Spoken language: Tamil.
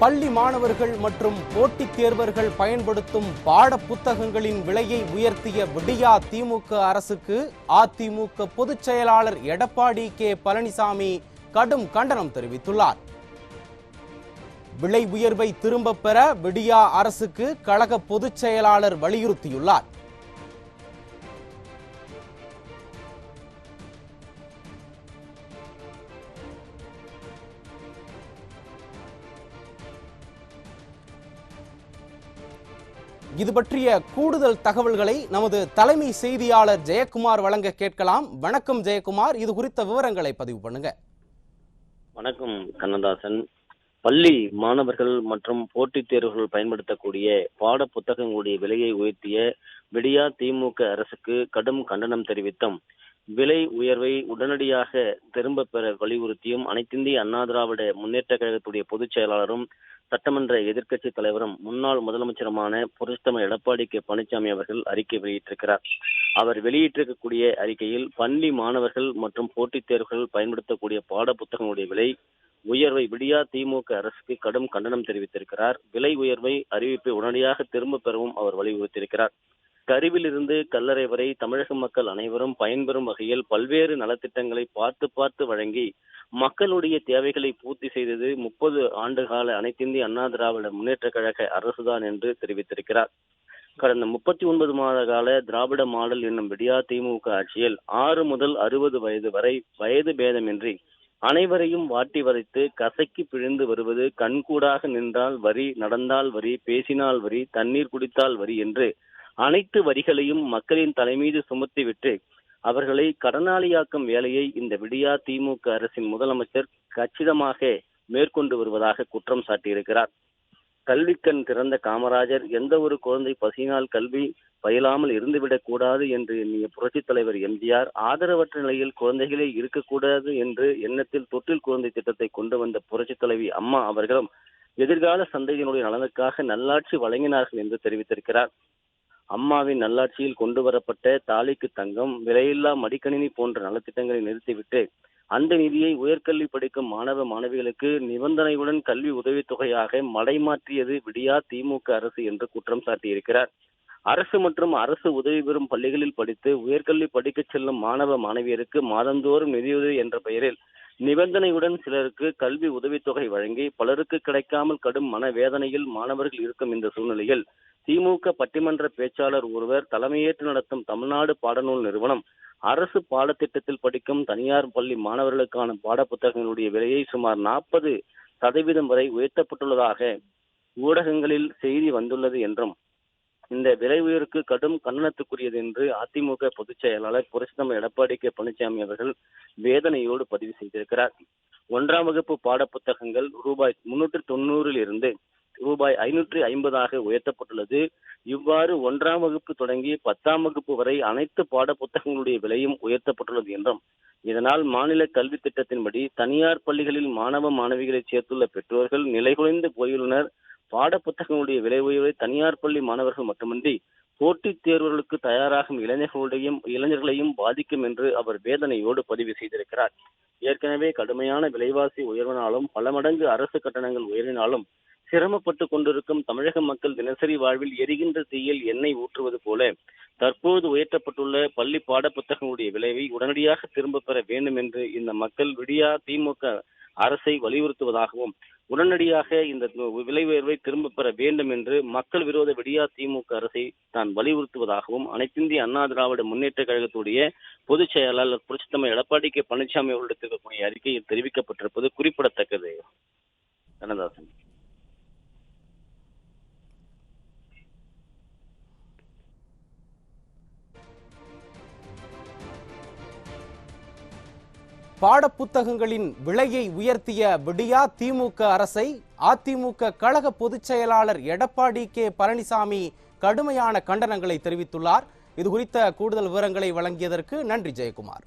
பள்ளி மாணவர்கள் மற்றும் போட்டித் தேர்வர்கள் பயன்படுத்தும் பாட புத்தகங்களின் விலையை உயர்த்திய விடியா திமுக அரசுக்கு அதிமுக பொதுச் செயலாளர் எடப்பாடி கே பழனிசாமி கடும் கண்டனம் தெரிவித்துள்ளார். விலை உயர்வை திரும்பப் பெற விடியா அரசுக்கு கழக பொதுச் செயலாளர் வலியுறுத்தியுள்ளார். இது பற்றிய கூடுதல் தகவல்களை நமது தலைமை செய்தியாளர் ஜெயக்குமார் வழங்க கேட்கலாம். வணக்கம் ஜெயக்குமார், இது குறித்த விவரங்களை பதிவு பண்ணுங்க. வணக்கம் கண்ணதாசன். பள்ளி மாணவர்கள் மற்றும் போட்டித் தேர்வுகள் பயன்படுத்தக்கூடிய பாட புத்தகங்களுடைய விலையை உயர்த்திய விடியா திமுக அரசுக்கு கடும் கண்டனம் தெரிவித்தும் விலை உயர்வை உடனடியாக திரும்ப பெற வலியுறுத்தியும் அனைத்திந்திய அண்ணா திராவிட முன்னேற்ற கழகத்துடைய பொதுச் செயலாளரும் சட்டமன்ற எதிர்க்கட்சி தலைவரும் முன்னாள் முதலமைச்சருமான புரட்சித்தலைவர் எடப்பாடி கே பழனிசாமி அவர்கள் அறிக்கை வெளியிட்டிருக்கிறார். அவர் வெளியிட்டிருக்கக்கூடிய அறிக்கையில் பள்ளி மாணவர்கள் மற்றும் போட்டித் தேர்வுகள் பயன்படுத்தக்கூடிய பாட புத்தகங்களுடைய விலை உயர்வை விடியா திமுக அரசுக்கு கடும் கண்டனம் தெரிவித்திருக்கிறார். விலை உயர்வை அறிவிப்பை உடனடியாக திரும்ப பெறவும் அவர் வலியுறுத்தியிருக்கிறார். கருவிலிருந்து கல்லறை வரை தமிழக மக்கள் அனைவரும் பயன்பெறும் வகையில் பல்வேறு நலத்திட்டங்களை பார்த்து வழங்கி மக்களுடைய தேவைகளை பூர்த்தி செய்தது 30 ஆண்டுகால அனைத்திந்திய அண்ணா திராவிட முன்னேற்ற கழக அரசுதான் என்று தெரிவித்திருக்கிறார். கடந்த 39 மாத கால திராவிட மாடல் என்னும் விடியா திமுக ஆட்சியில் 6 முதல் 60 வயது வரை வயது பேதமின்றி அனைவரையும் வாட்டி வதைத்து கசக்கி பிழிந்து வருவது கண்கூடாக நின்றால் வரி, நடந்தால் வரி, பேசினால் வரி, தண்ணீர் குடித்தால் வரி என்று அனைத்து வரிகளையும் மக்களின் தலைமீது சுமத்திவிட்டு அவர்களை கடனாளியாக்கும் வேலையை இந்த விடியா திமுக அரசின் முதலமைச்சர் கச்சிதமாக மேற்கொண்டு வருவதாக குற்றம் சாட்டியிருக்கிறார். கல்விக்கண் திறந்த காமராஜர் எந்த ஒரு குழந்தை பசியினால் கல்வி பயிலாமல் இருந்துவிடக் கூடாது என்று எண்ணிய புரட்சித் தலைவர் எம்ஜிஆர் ஆதரவற்ற நிலையில் குழந்தைகளே இருக்கக்கூடாது என்று எண்ணத்தில் தொட்டில் குழந்தை திட்டத்தை கொண்டு வந்த புரட்சித் தலைவி அம்மா அவர்களும் எதிர்கால சந்ததியினுடைய நலனுக்காக நல்லாட்சி வழங்கினார்கள் என்று தெரிவித்திருக்கிறார். அம்மாவின் நல்லாட்சியில் கொண்டு வரப்பட்ட தாலிக்கு தங்கம், விலையில்லா மடிக்கணினி போன்ற நலத்திட்டங்களை நிறுத்திவிட்டு அந்த நிதியை உயர்கல்வி படிக்கும் மாணவ மாணவிகளுக்கு நிபந்தனையுடன் கல்வி உதவித்தொகையாக மடைமாற்றியது விடியா திமுக அரசு என்று குற்றம் சாட்டியிருக்கிறார். அரசு மற்றும் அரசு உதவி பெறும் பள்ளிகளில் படித்து உயர்கல்வி படிக்க செல்லும் மாணவ மாணவியருக்கு மாதந்தோறும் நிதியுதவி என்ற பெயரில் நிபந்தனையுடன் சிலருக்கு கல்வி உதவித்தொகை வழங்கி பலருக்கு கிடைக்காமல் கடும் மனவேதனையில் மாணவர்கள் இருக்கும் இந்த சூழ்நிலையில் திமுக பட்டிமன்ற பேச்சாளர் ஒருவர் தலைமையேற்று நடத்தும் தமிழ்நாடு பாடநூல் நிறுவனம் அரசு பாடத்திட்டத்தில் படிக்கும் தனியார் பள்ளி மாணவர்களுக்கான பாட புத்தகங்களுடைய விலையை சுமார் 40% வரை உயர்த்தப்பட்டுள்ளதாக ஊடகங்களில் செய்தி வந்துள்ளது என்றும் இந்த விலை உயர்வுக்கு கடும் கண்டனத்துக்குரியது என்று அதிமுக பொதுச் செயலாளர் புரட்சித்தலைவர் எடப்பாடி கே பழனிசாமி அவர்கள் வேதனையோடு பதிவு செய்திருக்கிறார். 1ஆம் வகுப்பு பாட புத்தகங்கள் ரூபாய் 390 இருந்து ரூபாய் 550 உயர்த்தப்பட்டுள்ளது. இவ்வாறு 1ஆம் வகுப்பு தொடங்கி 10ஆம் வகுப்பு வரை அனைத்து பாட புத்தகங்களுடைய விலையும் உயர்த்தப்பட்டுள்ளது என்றும் இதனால் மாநில கல்வி திட்டத்தின்படி தனியார் பள்ளிகளில் மாணவ மாணவிகளை சேர்த்துள்ள பெற்றோர்கள் நிலைகுலைந்து போயுள்ளனர். பாட புத்தகங்களுடைய விலை உயர்வை தனியார் பள்ளி மாணவர்கள் மட்டுமின்றி போட்டித் தேர்வுகளுக்கு தயாராகும் இளைஞர்களையும் பாதிக்கும் என்று அவர் வேதனையோடு பதிவு செய்திருக்கிறார். ஏற்கனவே கடுமையான விலைவாசி உயர்வினாலும் பல மடங்கு அரசு கட்டணங்கள் உயர்வினாலும் சிரமப்பட்டு கொண்டிருக்கும் தமிழக மக்கள் தினசரி வாழ்வில் எரிகின்ற தீயில் எண்ணெய் ஊற்றுவது போல தற்போது உயர்த்தப்பட்டுள்ள பள்ளி பாட புத்தகங்களுடைய விலையை உடனடியாக திரும்ப பெற வேண்டும் என்று இந்த மக்கள் விடியா திமுக அரசை வலியுறுத்துவதாகவும் உடனடியாக இந்த விலை உயர்வை திரும்ப பெற வேண்டும் என்று மக்கள் விரோத விடியா திமுக அரசை தான் வலியுறுத்துவதாகவும் அனைத்திந்திய அண்ணா திராவிட முன்னேற்ற கழகத்துடைய பொதுச் செயலாளர் புரட்சித்தலைவர் எடப்பாடி கே பழனிசாமி அவர்களிடத்திற்கக்கூடிய அறிக்கையில் தெரிவிக்கப்பட்டிருப்பது குறிப்பிடத்தக்கது. கண்ணதாசன். பாடப்புத்தகங்களின் விலையை உயர்த்திய விடியா திமுக அரசை அதிமுக கழக பொதுச் செயலாளர் எடப்பாடி கே பழனிசாமி கடுமையான கண்டனங்களை தெரிவித்துள்ளார். இது குறித்த கூடுதல் விவரங்களை வழங்கியதற்கு நன்றி ஜெயக்குமார்.